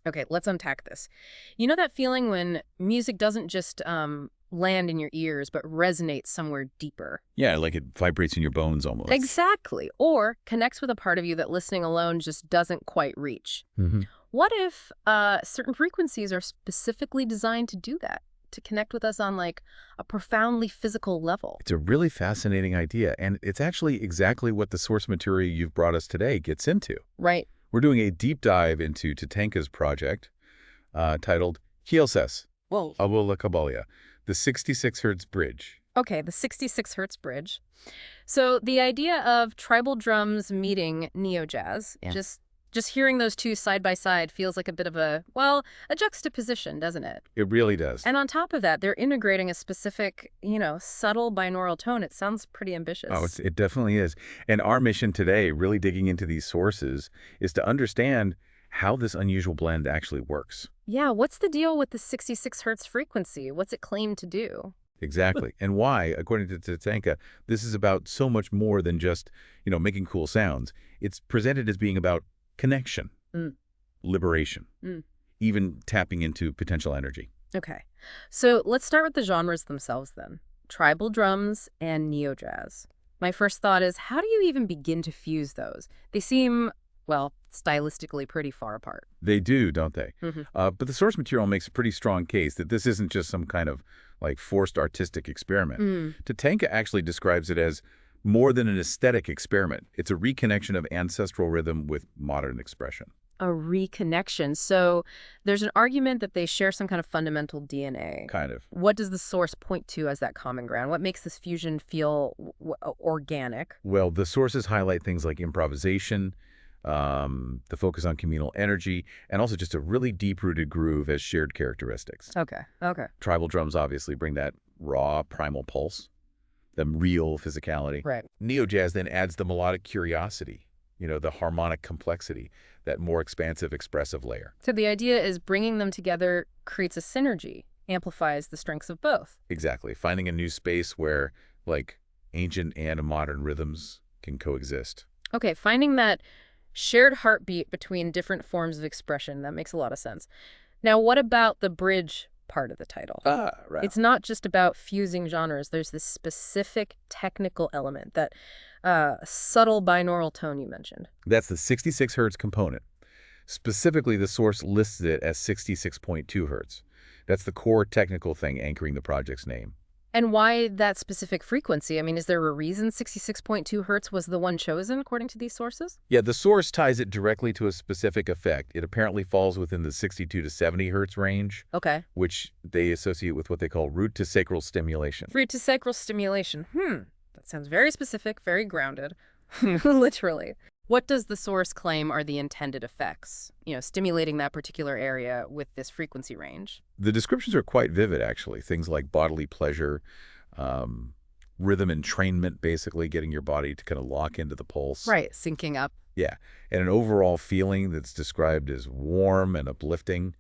Okay, let's unpack this. You know that feeling when music doesn't just land in your ears, but resonates somewhere deeper? Yeah, like it vibrates in your bones almost. Exactly. Or connects with a part of you that listening alone just doesn't quite reach. Hmm. What if certain frequencies are specifically designed to do that? To connect with us on like a profoundly physical level? It's a really fascinating idea, and it's actually exactly what the source material you've brought us today gets into. Right. We're doing a deep dive into TATANKA's project titled 𝗧𝗧𝗪𝗪, the 66 hertz bridge. Okay, the 66 hertz bridge. So the idea of tribal drums meeting neo-jazz, Yeah. just hearing those two side by side feels like a bit of a, well, a juxtaposition, doesn't it? It really does. And on top of that, they're integrating a specific, subtle binaural tone. It sounds pretty ambitious. Oh, it definitely is. And our mission today, really digging into these sources, is to understand how this unusual blend actually works. Yeah, what's the deal with the 66 hertz frequency? What's it claimed to do? Exactly. And why, according to TATANKA, this is about so much more than just, making cool sounds. It's presented as being about connection, liberation, even tapping into potential energy. Okay, so let's start with the genres themselves then. Tribal drums and neo-jazz. My first thought is, how do you even begin to fuse those? They seem, well, stylistically pretty far apart. They do, don't they? Mm-hmm. But the source material makes a pretty strong case that this isn't just some kind of forced artistic experiment. TATANKA actually describes it as more than an aesthetic experiment. It's a reconnection of ancestral rhythm with modern expression. A reconnection. So there's an argument that they share some kind of fundamental DNA. Kind of. What does the source point to as that common ground? What makes this fusion feel organic? Well, the sources highlight things like improvisation, the focus on communal energy, and also just a really deep-rooted groove as shared characteristics. Okay. Tribal drums obviously bring that raw, primal pulse, the real physicality. Right. Neo-jazz then adds the melodic curiosity, the harmonic complexity, that more expansive, expressive layer. So the idea is bringing them together creates a synergy, amplifies the strengths of both. Exactly. Finding a new space where, ancient and modern rhythms can coexist. Okay, finding that shared heartbeat between different forms of expression, that makes a lot of sense. Now, what about the bridge part of the title? Right. It's not just about fusing genres. There's this specific technical element, that subtle binaural tone you mentioned. That's the 66 hertz component. Specifically, the source lists it as 66.2 hertz. That's the core technical thing anchoring the project's name. And why that specific frequency? I mean, is there a reason 66.2 hertz was the one chosen, according to these sources? Yeah, the source ties it directly to a specific effect. It apparently falls within the 62 to 70 hertz range, Okay. which they associate with what they call root to sacral stimulation. Root to sacral stimulation. That sounds very specific, very grounded. Literally. What does the source claim are the intended effects, stimulating that particular area with this frequency range? The descriptions are quite vivid, actually. Things like bodily pleasure, rhythm entrainment, basically getting your body to kind of lock into the pulse. Right, syncing up. Yeah, and an overall feeling that's described as warm and uplifting.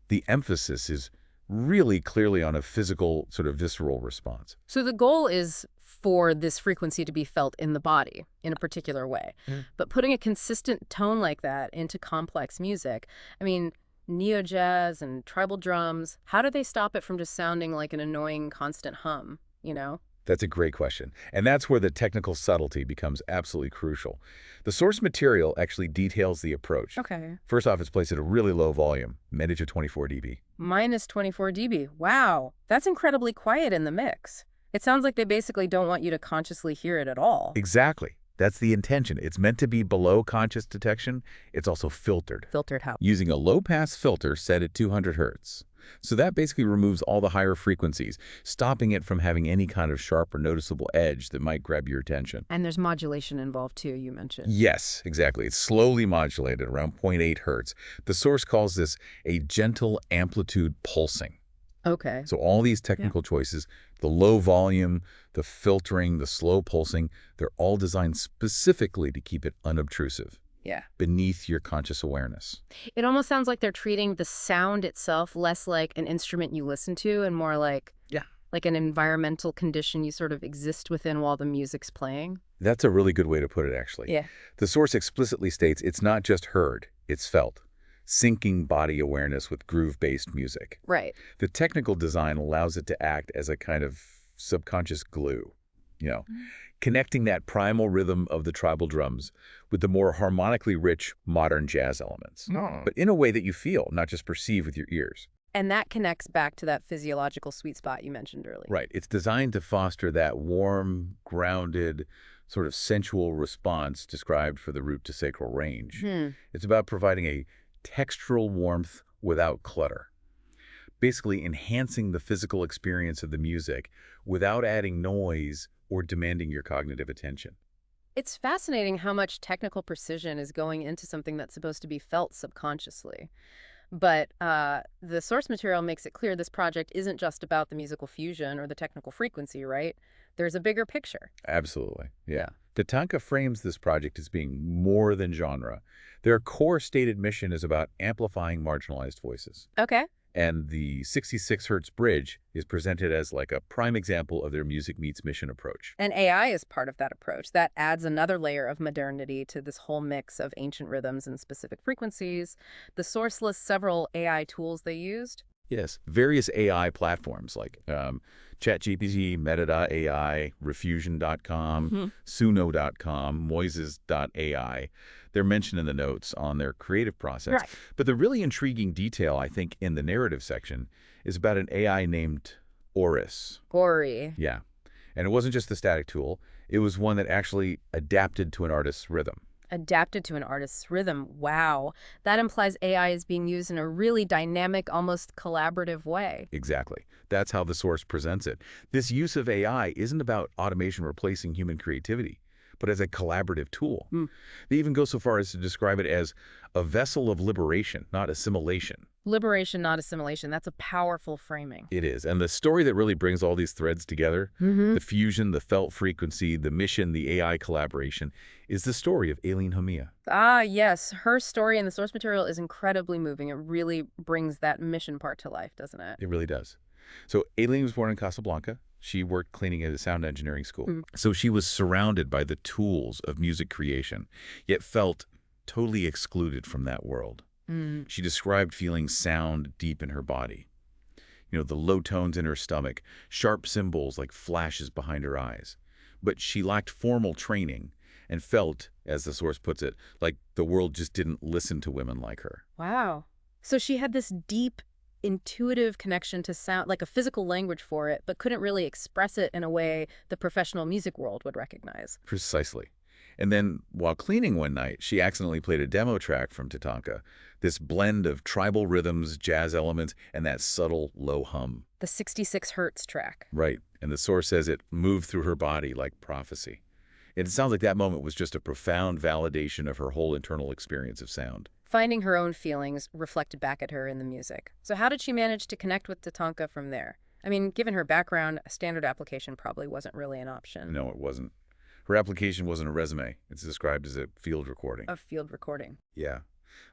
The emphasis is really clearly on a physical, sort of visceral response. So the goal is for this frequency to be felt in the body in a particular way. But putting a consistent tone like that into complex music, I mean, neo-jazz and tribal drums, how do they stop it from just sounding like an annoying constant hum, That's a great question. And that's where the technical subtlety becomes absolutely crucial. The source material actually details the approach. Okay. First off, it's placed at a really low volume, -24 dB. Minus 24 dB. Wow. That's incredibly quiet in the mix. It sounds like they basically don't want you to consciously hear it at all. Exactly. That's the intention. It's meant to be below conscious detection. It's also filtered. Filtered how? Using a low-pass filter set at 200 hertz. So that basically removes all the higher frequencies, stopping it from having any kind of sharp or noticeable edge that might grab your attention. And there's modulation involved too, you mentioned. Yes, exactly. It's slowly modulated around 0.8 hertz. The source calls this a gentle amplitude pulsing. Okay. So all these technical choices, the low volume, the filtering, the slow pulsing, they're all designed specifically to keep it unobtrusive. Yeah. Beneath your conscious awareness. It almost sounds like they're treating the sound itself less like an instrument you listen to and more like an environmental condition you sort of exist within while the music's playing. That's a really good way to put it, actually. Yeah. The source explicitly states it's not just heard, it's felt. syncing body awareness with groove-based music. Right. The technical design allows it to act as a kind of subconscious glue, you know, connecting that primal rhythm of the tribal drums with the more harmonically rich modern jazz elements, but in a way that you feel, not just perceive with your ears. And that connects back to that physiological sweet spot you mentioned earlier. Right. It's designed to foster that warm, grounded, sort of sensual response described for the root to sacral range. It's about providing a textural warmth without clutter, basically enhancing the physical experience of the music without adding noise or demanding your cognitive attention. It's fascinating how much technical precision is going into something that's supposed to be felt subconsciously. But the source material makes it clear this project isn't just about the musical fusion or the technical frequency, right? There's a bigger picture. Absolutely, yeah. TATANKA frames this project as being more than genre. Their core stated mission is about amplifying marginalized voices. Okay. And the 𝗧𝗔𝗧𝗔𝗓𝗓 is presented as like a prime example of their music meets mission approach. And AI is part of that approach. That adds another layer of modernity to this whole mix of ancient rhythms and specific frequencies. The source lists several AI tools they used. Yes, various AI platforms like ChatGPT, Meta.ai, Refusion.com, Suno.com, Moises.ai. They're mentioned in the notes on their creative process. Right. But the really intriguing detail, I think, in the narrative section is about an AI named Oris. Gory. Yeah. And it wasn't just the static tool. It was one that actually adapted to an artist's rhythm. Adapted to an artist's rhythm. Wow. That implies AI is being used in a really dynamic, almost collaborative way. Exactly. That's how the source presents it. This use of AI isn't about automation replacing human creativity, but as a collaborative tool. They even go so far as to describe it as a vessel of liberation, not assimilation. Liberation, not assimilation. That's a powerful framing. It is. And the story that really brings all these threads together, the fusion, the felt frequency, the mission, the AI collaboration, is the story of Aileen Hamia. Ah, yes. Her story in the source material is incredibly moving. It really brings that mission part to life, doesn't it? It really does. So Aileen was born in Casablanca. She worked cleaning at a sound engineering school. So she was surrounded by the tools of music creation, yet felt totally excluded from that world. She described feeling sound deep in her body. You know, the low tones in her stomach, sharp cymbals like flashes behind her eyes. But she lacked formal training and felt, as the source puts it, like the world just didn't listen to women like her. Wow. So she had this deep, intuitive connection to sound, like a physical language for it, but couldn't really express it in a way the professional music world would recognize. Precisely. And then, while cleaning one night, she accidentally played a demo track from TATANKA, this blend of tribal rhythms, jazz elements, and that subtle low hum. The 66 hertz track. Right. And the source says it moved through her body like prophecy. It sounds like that moment was just a profound validation of her whole internal experience of sound. Finding her own feelings reflected back at her in the music. So how did she manage to connect with TATANKA from there? I mean, given her background, a standard application probably wasn't really an option. No, it wasn't. Her application wasn't a resume. It's described as a field recording. A field recording. Yeah.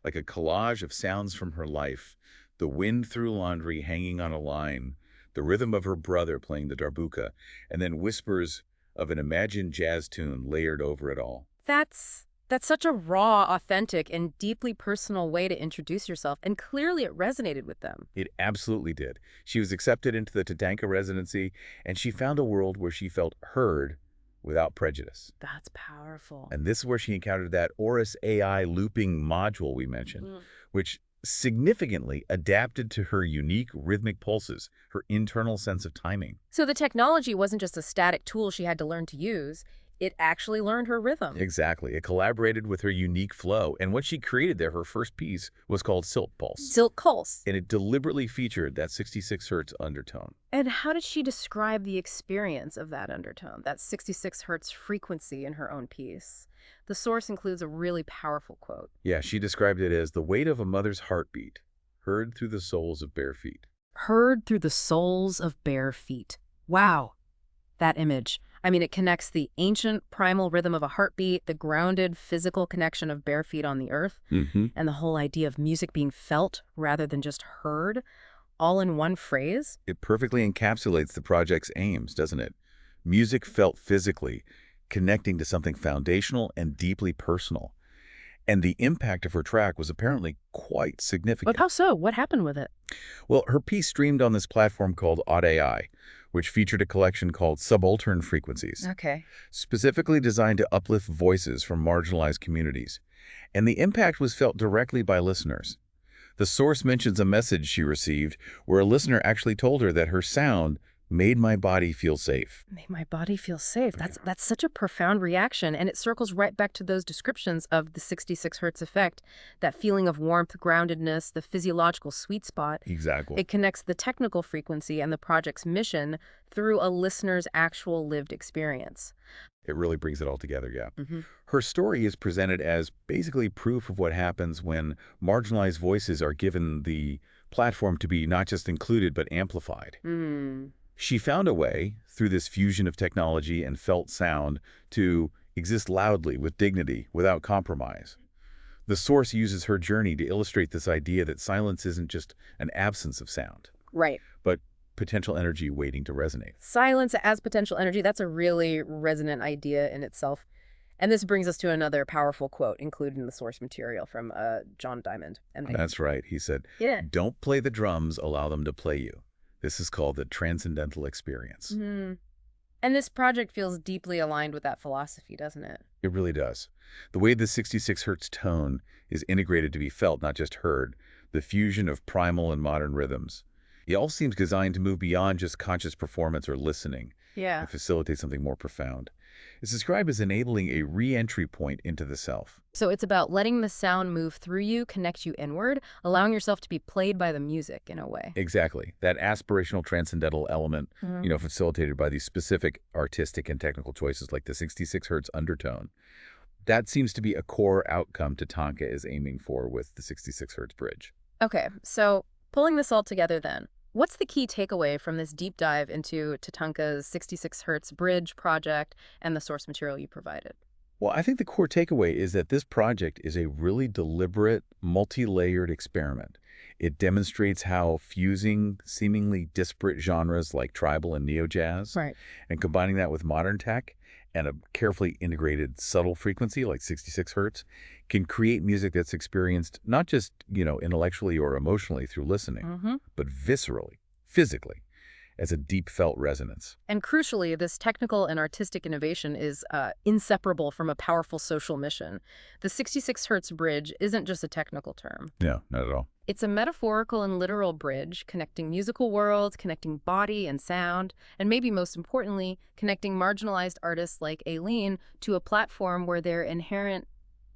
Like a collage of sounds from her life. The wind through laundry hanging on a line, the rhythm of her brother playing the darbuka, and then whispers of an imagined jazz tune layered over it all. That's such a raw, authentic, and deeply personal way to introduce yourself, and clearly it resonated with them. It absolutely did. She was accepted into the TATANKA residency, and she found a world where she felt heard without prejudice. That's powerful. And this is where she encountered that Oris AI looping module we mentioned, which significantly adapted to her unique rhythmic pulses, her internal sense of timing. So the technology wasn't just a static tool she had to learn to use. It actually learned her rhythm. Exactly. It collaborated with her unique flow. And what she created there, her first piece, was called Silk Pulse. Silk Pulse. And it deliberately featured that 66 hertz undertone. And how did she describe the experience of that undertone, that 66 hertz frequency in her own piece? The source includes a really powerful quote. Yeah, she described it as the weight of a mother's heartbeat, heard through the soles of bare feet. Heard through the soles of bare feet. Wow. That image. I mean, it connects the ancient primal rhythm of a heartbeat, the grounded physical connection of bare feet on the earth, and the whole idea of music being felt rather than just heard, all in one phrase. It perfectly encapsulates the project's aims, doesn't it? Music felt physically, connecting to something foundational and deeply personal. And the impact of her track was apparently quite But significant. how so? What happened with it? Well, her piece streamed on this platform called AI, which featured a collection called subaltern frequencies, Okay. specifically designed to uplift voices from marginalized communities. And the impact was felt directly by listeners. The source mentions a message she received where a listener actually told her that her sound made my body feel safe. Made my body feel safe. That's such a profound reaction, and it circles right back to those descriptions of the 66 hertz effect, that feeling of warmth, groundedness, the physiological sweet spot. Exactly. It connects the technical frequency and the project's mission through a listener's actual lived experience. It really brings it all together, yeah. Mm-hmm. Her story is presented as basically proof of what happens when marginalized voices are given the platform to be not just included but amplified. Mm. She found a way, through this fusion of technology and felt sound, to exist loudly with dignity without compromise. The source uses her journey to illustrate this idea that silence isn't just an absence of sound, Right. but potential energy waiting to resonate. Silence as potential energy, that's a really resonant idea in itself. And this brings us to another powerful quote included in the source material from John Diamond, MD. That's right. He said, Yeah. "Don't play the drums, allow them to play you. This is called the transcendental experience." Mm. And this project feels deeply aligned with that philosophy, doesn't it? It really does. The way the 66 hertz tone is integrated to be felt, not just heard, the fusion of primal and modern rhythms. It all seems designed to move beyond just conscious performance or listening Yeah. and facilitate something more profound. It's described as enabling a re-entry point into the self. So it's about letting the sound move through you, connect you inward, allowing yourself to be played by the music in a way. Exactly. That aspirational transcendental element, facilitated by these specific artistic and technical choices like the 66 hertz undertone. That seems to be a core outcome TATANKA is aiming for with the 66 hertz bridge. Okay, so pulling this all together then, what's the key takeaway from this deep dive into TATANKA's 66 hertz bridge project and the source material you provided? Well, I think the core takeaway is that this project is a really deliberate, multi-layered experiment. It demonstrates how fusing seemingly disparate genres like tribal and neo-jazz, Right. and combining that with modern tech and a carefully integrated subtle frequency like 66 hertz can create music that's experienced not just, intellectually or emotionally through listening, but viscerally, physically, as a deep felt resonance. And crucially, this technical and artistic innovation is inseparable from a powerful social mission. The 66 hertz bridge isn't just a technical term. No, not at all. It's a metaphorical and literal bridge connecting musical worlds, connecting body and sound, and maybe most importantly, connecting marginalized artists like Aileen to a platform where their inherent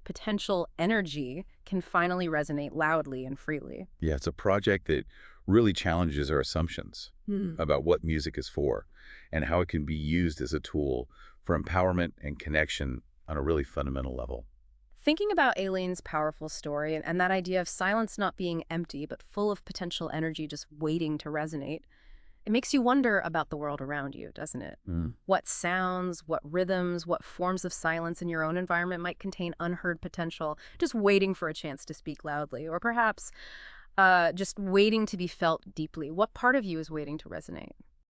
potential energy can finally resonate loudly and freely. Yeah, it's a project that really challenges our assumptions about what music is for and how it can be used as a tool for empowerment and connection on a really fundamental level. Thinking about Aileen's powerful story and that idea of silence not being empty but full of potential energy just waiting to resonate, it makes you wonder about the world around you, doesn't it? What sounds, what rhythms, what forms of silence in your own environment might contain unheard potential, just waiting for a chance to speak loudly, or perhaps just waiting to be felt deeply. What part of you is waiting to resonate?